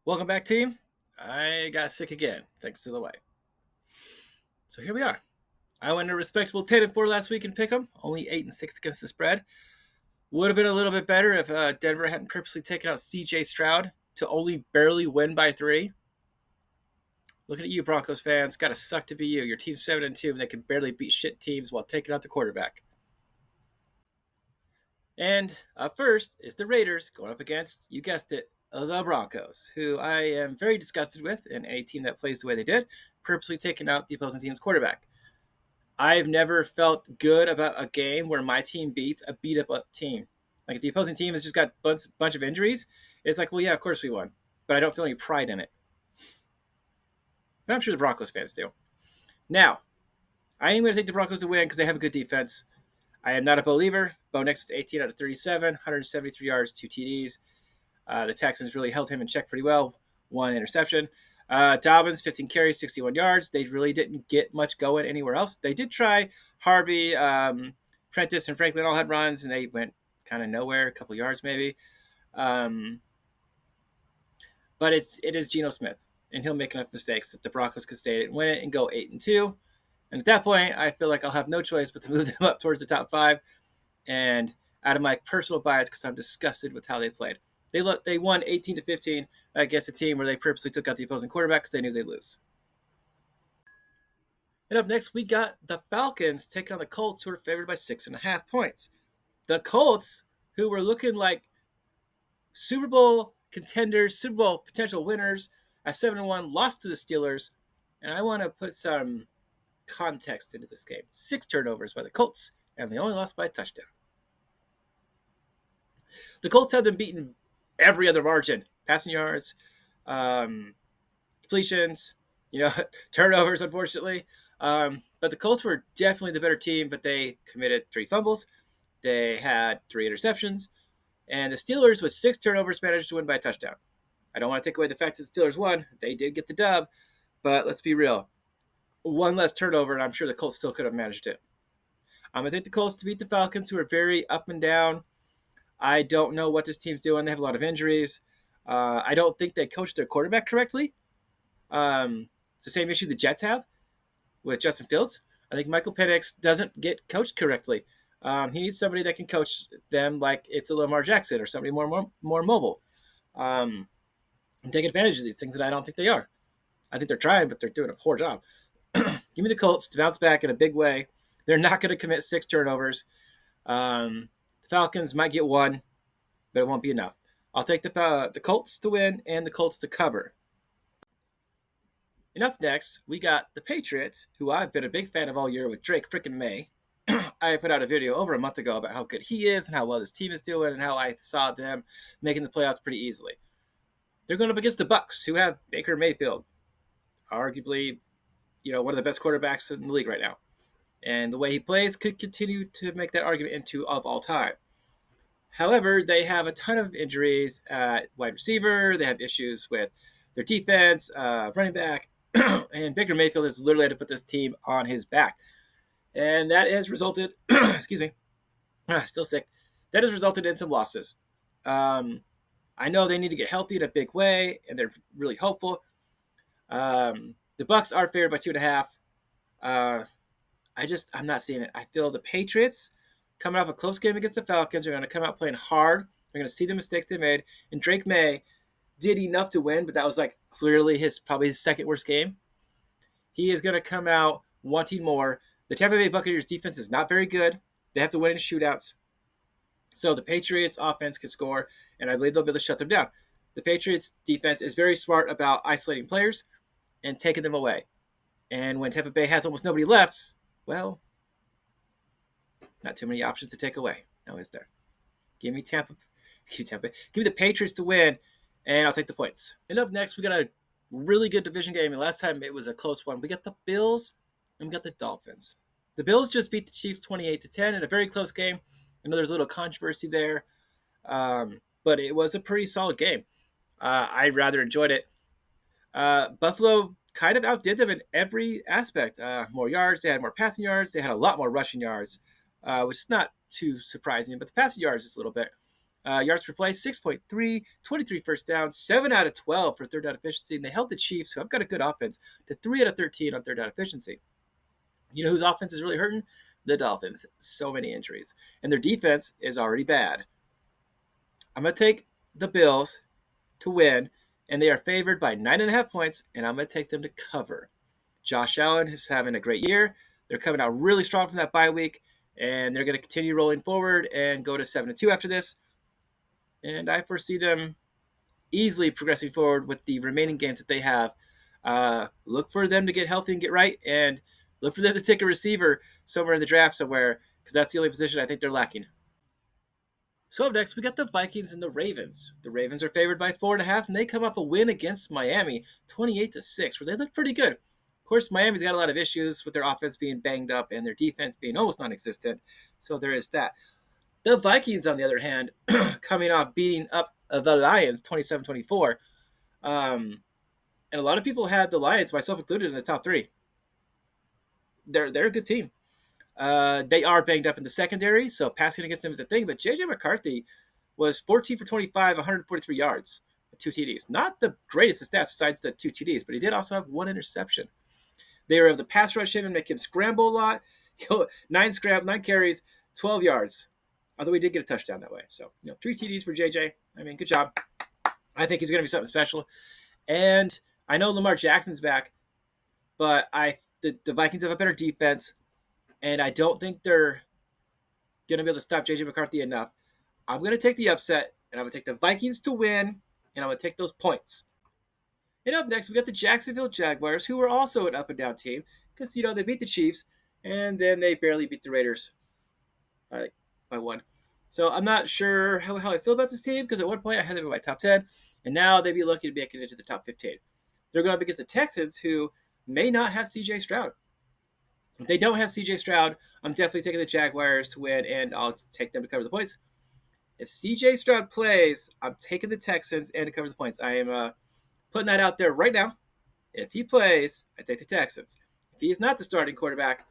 Welcome back, team. I got sick again, thanks to the wife. So here we are. I went a respectable 10-4 last week in Pick'em, only 8-6 against the spread. Would have been a little bit better if Denver hadn't purposely taken out C.J. Stroud to only barely win by 3. Looking at you, Broncos fans. Gotta suck to be you. Your team's 7-2, and they can barely beat shit teams while taking out the quarterback. And up first is the Raiders going up against, you guessed it, the Broncos, who I am very disgusted with, and any team that plays the way they did, purposely taking out the opposing team's quarterback. I've never felt good about a game where my team beats a beat up team. Like if the opposing team has just got a bunch of injuries, it's like, well, yeah, of course we won. But I don't feel any pride in it. But I'm sure the Broncos fans do. Now, I am going to take the Broncos to win because they have a good defense. I am not a believer. Bo Nix was 18 out of 37, 173 yards, 2 TDs. The Texans really held him in check pretty well. 1 interception. Dobbins, 15 carries, 61 yards. They really didn't get much going anywhere else. They did try. Harvey, Prentice, and Franklin all had runs, and they went kind of nowhere, a couple yards maybe. But it is Geno Smith, and he'll make enough mistakes that the Broncos could stay and win it and go 8-2. And at that point, I feel like I'll have no choice but to move them up towards the top 5. And out of my personal bias, because I'm disgusted with how they played. They won 18-15 against a team where they purposely took out the opposing quarterback because they knew they'd lose. And up next, we got the Falcons taking on the Colts, who are favored by 6.5 points. The Colts, who were looking like Super Bowl contenders, Super Bowl potential winners, at 7-1, lost to the Steelers. And I want to put some context into this game. 6 turnovers by the Colts, and they only lost by a touchdown. The Colts had them beaten every other margin. Passing yards, completions, turnovers, unfortunately. But the Colts were definitely the better team, but they committed 3 fumbles. They had 3 interceptions. And the Steelers, with 6 turnovers, managed to win by a touchdown. I don't want to take away the fact that the Steelers won. They did get the dub. But let's be real. 1 less turnover, and I'm sure the Colts still could have managed it. I'm going to take the Colts to beat the Falcons, who are very up and down. I don't know what this team's doing. They have a lot of injuries. I don't think they coached their quarterback correctly. It's the same issue the Jets have with Justin Fields. I think Michael Penix doesn't get coached correctly. He needs somebody that can coach them like it's a Lamar Jackson or somebody more mobile. And take advantage of these things, and I don't think they are. I think they're trying, but they're doing a poor job. Give me the Colts to bounce back in a big way. They're not going to commit 6 turnovers. The Falcons might get 1, but it won't be enough. I'll take the Colts to win and the Colts to cover. And up next, we got the Patriots, who I've been a big fan of all year with Drake frickin' May. I put out a video over a month ago about how good he is and how well this team is doing and how I saw them making the playoffs pretty easily. They're going up against the Bucs, who have Baker Mayfield, arguably, one of the best quarterbacks in the league right now. And the way he plays could continue to make that argument into of all time. However, they have a ton of injuries at wide receiver. They have issues with their defense, running back, and Baker Mayfield has literally had to put this team on his back. And that has resulted, excuse me, still sick. That has resulted in some losses. I know they need to get healthy in a big way, and they're really hopeful. The Bucs are favored by 2.5. I'm not seeing it. I feel the Patriots coming off a close game against the Falcons are going to come out playing hard. They're going to see the mistakes they made. And Drake May did enough to win, but that was like clearly probably his second worst game. He is going to come out wanting more. The Tampa Bay Buccaneers defense is not very good. They have to win in shootouts. So the Patriots offense can score, and I believe they'll be able to shut them down. The Patriots defense is very smart about isolating players and taking them away. And when Tampa Bay has almost nobody left, well, not too many options to take away. No, is there? Give me Tampa. Give me the Patriots to win, and I'll take the points. And up next, we got a really good division game. And last time it was a close one. We got the Bills and we got the Dolphins. The Bills just beat the Chiefs 28-10 in a very close game. I know there's a little controversy there, but it was a pretty solid game. I rather enjoyed it. Buffalo kind of outdid them in every aspect. More yards, they had more passing yards, they had a lot more rushing yards, which is not too surprising, but the passing yards just a little bit. Yards per play, 6.3, 23 first downs, 7 out of 12 for third down efficiency. And they held the Chiefs, who have got a good offense, to 3 out of 13 on third down efficiency. You know whose offense is really hurting? The Dolphins. So many injuries. And their defense is already bad. I'm going to take the Bills to win, and they are favored by 9.5 points, and I'm going to take them to cover. Josh Allen is having a great year. They're coming out really strong from that bye week, and they're going to continue rolling forward and go to 7-2 after this. And I foresee them easily progressing forward with the remaining games that they have. Look for them to get healthy and get right, and look for them to take a receiver somewhere in the draft somewhere, because that's the only position I think they're lacking. So up next, we got the Vikings and the Ravens. The Ravens are favored by 4.5, and they come off a win against Miami, 28-6, where they look pretty good. Of course, Miami's got a lot of issues with their offense being banged up and their defense being almost non-existent, so there is that. The Vikings, on the other hand, coming off beating up the Lions 27-24, and a lot of people had the Lions, myself included, in the top three. They're a good team. They are banged up in the secondary, so passing against them is a thing. But J.J. McCarthy was 14 for 25, 143 yards, 2 TDs. Not the greatest of stats besides the 2 TDs, but he did also have 1 interception. They were able to pass rush him and make him scramble a lot. 9 carries, 12 yards. Although he did get a touchdown that way. So, 3 TDs for J.J. I mean, good job. I think he's going to be something special. And I know Lamar Jackson's back, but the Vikings have a better defense. And I don't think they're going to be able to stop J.J. McCarthy enough. I'm going to take the upset, and I'm going to take the Vikings to win, and I'm going to take those points. And up next, we got the Jacksonville Jaguars, who are also an up-and-down team, because, they beat the Chiefs, and then they barely beat the Raiders by 1. So I'm not sure how I feel about this team, because at one point I had them in my top 10, and now they'd be lucky to make it into the top 15. They're going up against the Texans, who may not have C.J. Stroud. If they don't have C.J. Stroud, I'm definitely taking the Jaguars to win, and I'll take them to cover the points. If C.J. Stroud plays, I'm taking the Texans and to cover the points. I am putting that out there right now. If he plays, I take the Texans. If he is not the starting quarterback,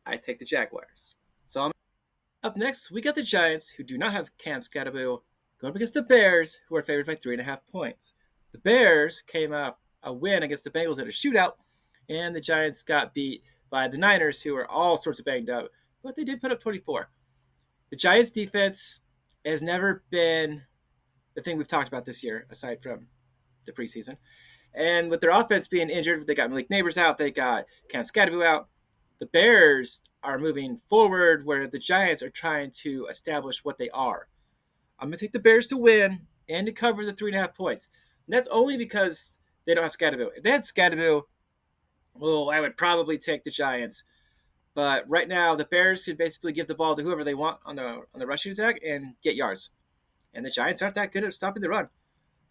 I take the Jaguars. So up next, we got the Giants, who do not have Cam Scatterbo, going up against the Bears, who are favored by 3.5 points. The Bears came out a win against the Bengals in a shootout, and the Giants got beat by the Niners, who are all sorts of banged up, but they did put up 24. The Giants' defense has never been the thing we've talked about this year, aside from the preseason. And with their offense being injured, they got Malik Neighbors out, they got Cam Scatterbo out. The Bears are moving forward, where the Giants are trying to establish what they are. I'm going to take the Bears to win and to cover the 3.5 points. And that's only because they don't have Scatterbo. If they had Scatterbo, I would probably take the Giants. But right now, the Bears can basically give the ball to whoever they want on the rushing attack and get yards. And the Giants aren't that good at stopping the run.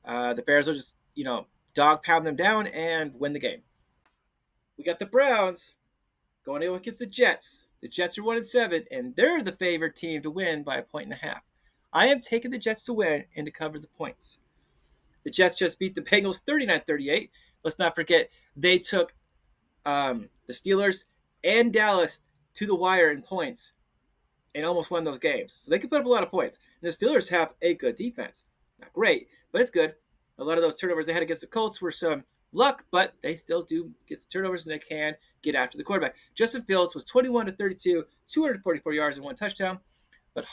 The Bears will just, dog pound them down and win the game. We got the Browns going against the Jets. The Jets are 1-7, and they're the favored team to win by 1.5. I am taking the Jets to win and to cover the points. The Jets just beat the Bengals 39-38. Let's not forget, they took the Steelers and Dallas to the wire in points and almost won those games. So they can put up a lot of points. And the Steelers have a good defense. Not great, but it's good. A lot of those turnovers they had against the Colts were some luck, but they still do get some turnovers, and they can get after the quarterback. Justin Fields was 21-32, 244 yards and 1 touchdown. But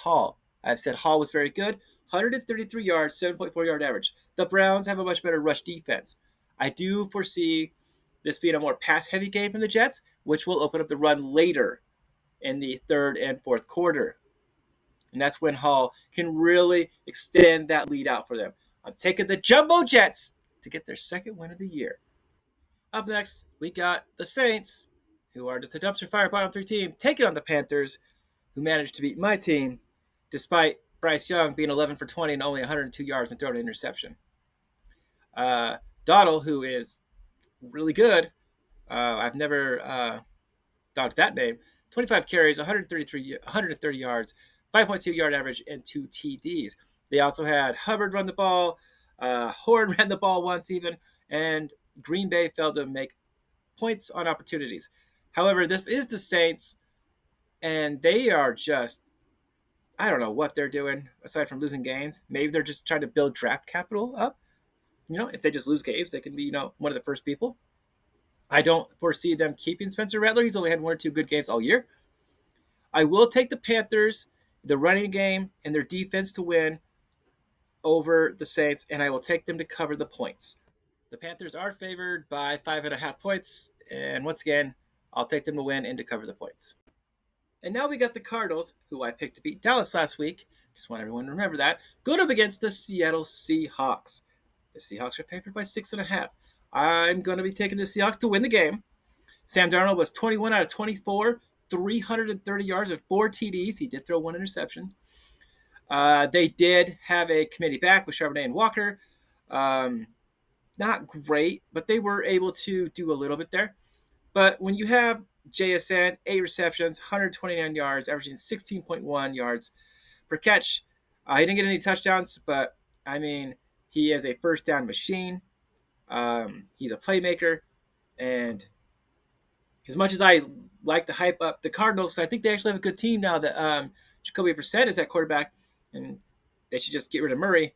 I've said Hall was very good. 133 yards, 7.4 yard average. The Browns have a much better rush defense. I do foresee this being a more pass-heavy game from the Jets, which will open up the run later in the third and fourth quarter. And that's when Hall can really extend that lead out for them. I'm taking the Jumbo Jets to get their second win of the year. Up next, we got the Saints, who are just a dumpster fire bottom 3 team, taking on the Panthers, who managed to beat my team, despite Bryce Young being 11 for 20 and only 102 yards and throwing an interception. Dottle, who is really good, I've never thought of that name, 25 carries, 130 yards, 5.2 yard average, and 2 TDs. They also had Hubbard run the ball, Horn ran the ball once even, and Green Bay failed to make points on opportunities. However, this is the Saints, and they are just, I don't know what they're doing aside from losing games. Maybe they're just trying to build draft capital up. If they just lose games, they can be, one of the first people. I don't foresee them keeping Spencer Rattler. He's only had 1 or 2 good games all year. I will take the Panthers, the running game, and their defense to win over the Saints, and I will take them to cover the points. The Panthers are favored by 5.5 points, and once again, I'll take them to win and to cover the points. And now we got the Cardinals, who I picked to beat Dallas last week. Just want everyone to remember that. Going up against the Seattle Seahawks. The Seahawks are favored by 6.5. I'm going to be taking the Seahawks to win the game. Sam Darnold was 21 out of 24, 330 yards and 4 TDs. He did throw 1 interception. They did have a committee back with Charbonnet and Walker. Not great, but they were able to do a little bit there. But when you have JSN, 8 receptions, 129 yards, averaging 16.1 yards per catch. He didn't get any touchdowns, but, he is a first down machine. He's a playmaker. And as much as I like to hype up the Cardinals, I think they actually have a good team now that Jacoby Brissett is at quarterback, and they should just get rid of Murray.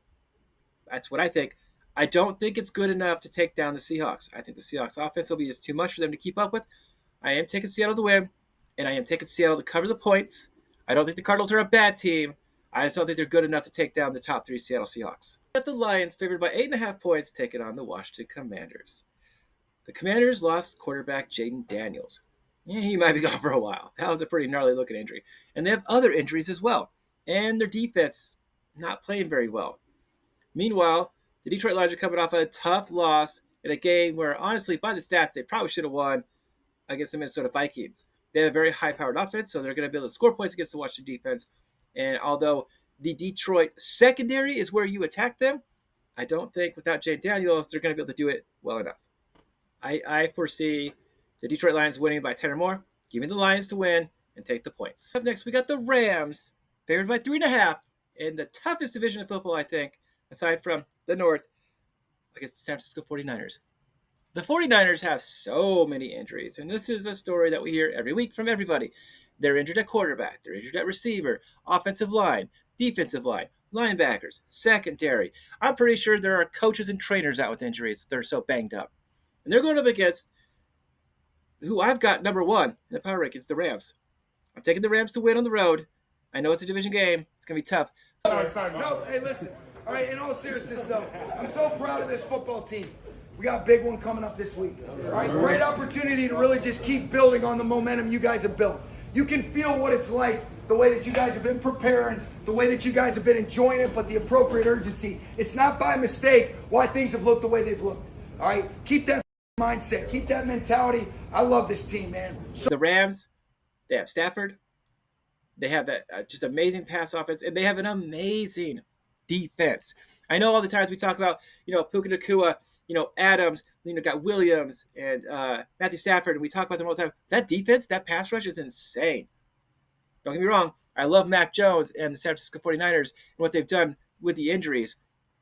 That's what I think. I don't think it's good enough to take down the Seahawks. I think the Seahawks offense will be just too much for them to keep up with. I am taking Seattle to win, and I am taking Seattle to cover the points. I don't think the Cardinals are a bad team. I just don't think they're good enough to take down the top 3 Seattle Seahawks. But the Lions, favored by 8.5 points, taking on the Washington Commanders. The Commanders lost quarterback Jaden Daniels. Yeah, he might be gone for a while. That was a pretty gnarly looking injury. And they have other injuries as well. And their defense not playing very well. Meanwhile, the Detroit Lions are coming off a tough loss in a game where, honestly, by the stats, they probably should have won against the Minnesota Vikings. They have a very high-powered offense, so they're going to be able to score points against the Washington defense. And although the Detroit secondary is where you attack them, I don't think without Jaden Daniels, they're going to be able to do it well enough. I foresee the Detroit Lions winning by 10 or more. Give me the Lions to win and take the points. Up next, we got the Rams, favored by 3.5 in the toughest division of football, I think, aside from the North, against the San Francisco 49ers. The 49ers have so many injuries, and this is a story that we hear every week from everybody. They're injured at quarterback, they're injured at receiver, offensive line, defensive line, linebackers, secondary. I'm pretty sure there are coaches and trainers out with injuries. They're so banged up. And they're going up against who I've got number 1 in the power rankings, the Rams. I'm taking the Rams to win on the road. I know it's a division game. It's going to be tough. No, hey, listen. All right, in all seriousness, though, I'm so proud of this football team. We got a big one coming up this week. All right, great opportunity to really just keep building on the momentum you guys have built. You can feel what it's like, the way that you guys have been preparing, the way that you guys have been enjoying it, but the appropriate urgency. It's not by mistake why things have looked the way they've looked. All right, keep that mindset, keep that mentality. I love this team, man. The Rams, they have Stafford. They have that just amazing pass offense, and they have an amazing defense. I know all the times we talk about, Puka Nacua, Adams, got Williams and Matthew Stafford, and we talk about them all the time. That defense, that pass rush is insane. Don't get me wrong. I love Mac Jones and the San Francisco 49ers and what they've done with the injuries.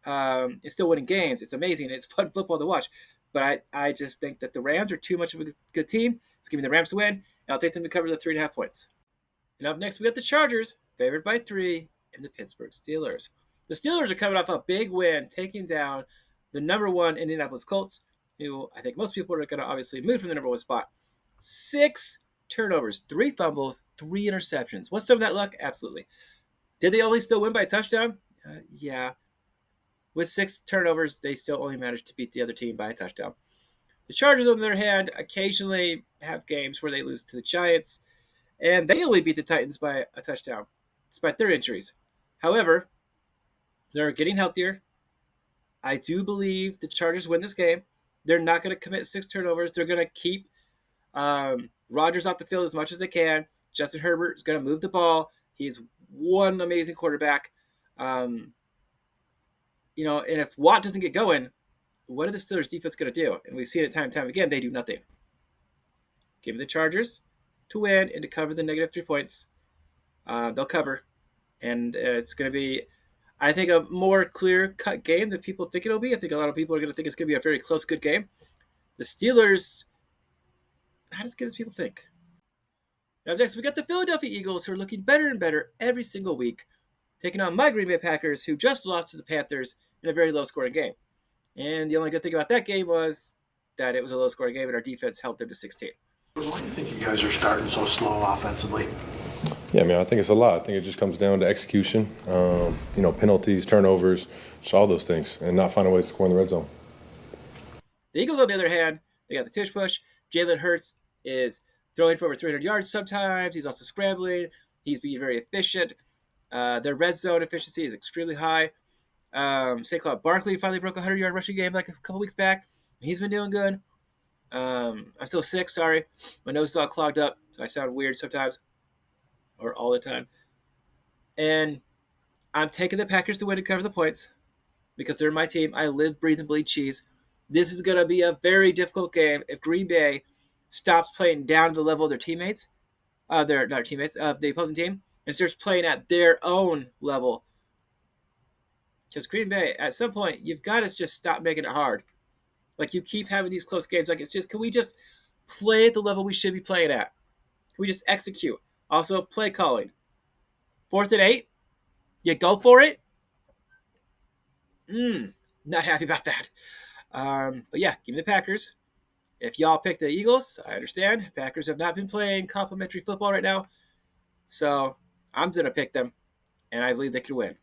It's still winning games. It's amazing. It's fun football to watch. But I just think that the Rams are too much of a good team. It's giving the Rams to win, and I'll take them to cover the 3.5 points. And up next, we got the Chargers, favored by 3, and the Pittsburgh Steelers. The Steelers are coming off a big win, taking down the number 1 Indianapolis Colts, who I think most people are going to obviously move from the number 1 spot. 6 turnovers, 3 fumbles, 3 interceptions. What's some of that luck? Absolutely. Did they only still win by a touchdown? Yeah. With 6 turnovers, they still only managed to beat the other team by a touchdown. The Chargers, on the other hand, occasionally have games where they lose to the Giants, and they only beat the Titans by a touchdown, despite their injuries. However, they're getting healthier. I do believe the Chargers win this game. They're not going to commit 6 turnovers. They're going to keep Rodgers off the field as much as they can. Justin Herbert is going to move the ball. He's one amazing quarterback. And if Watt doesn't get going, what are the Steelers' defense going to do? And we've seen it time and time again. They do nothing. Give me the Chargers to win and to cover the negative 3 points. They'll cover. And it's going to be, I think, a more clear-cut game than people think it'll be. I think a lot of people are going to think it's going to be a very close, good game. The Steelers, not as good as people think. Now next, we got the Philadelphia Eagles, who are looking better and better every single week. taking on my Green Bay Packers, who just lost to the Panthers in a very low-scoring game. And the only good thing about that game was that it was a low-scoring game, and our defense held them to 16. Why do you think you guys are starting so slow offensively? Yeah, man, I think it's a lot. I think it just comes down to execution, penalties, turnovers, just all those things, and not finding ways to score in the red zone. The Eagles, on the other hand, they got the tush push. Jalen Hurts is throwing for over 300 yards sometimes. He's also scrambling. He's being very efficient. Their red zone efficiency is extremely high. Saquon Barkley finally broke a 100-yard rushing game like a couple weeks back. He's been doing good. I'm still sick, sorry. My nose is all clogged up, so I sound weird sometimes, or all the time. And I'm taking the Packers to win and cover the points because they're my team. I live, breathe, and bleed cheese. This is going to be a very difficult game if Green Bay stops playing down to the level of their teammates, of the opposing team, and starts playing at their own level. Because Green Bay, at some point, you've got to just stop making it hard. Like, you keep having these close games. Like, can we just play at the level we should be playing at? Can we just execute? Also, play calling. 4th and 8? You go for it? Not happy about that. But yeah, give me the Packers. If y'all pick the Eagles, I understand. Packers have not been playing complimentary football right now. So I'm going to pick them, and I believe they could win.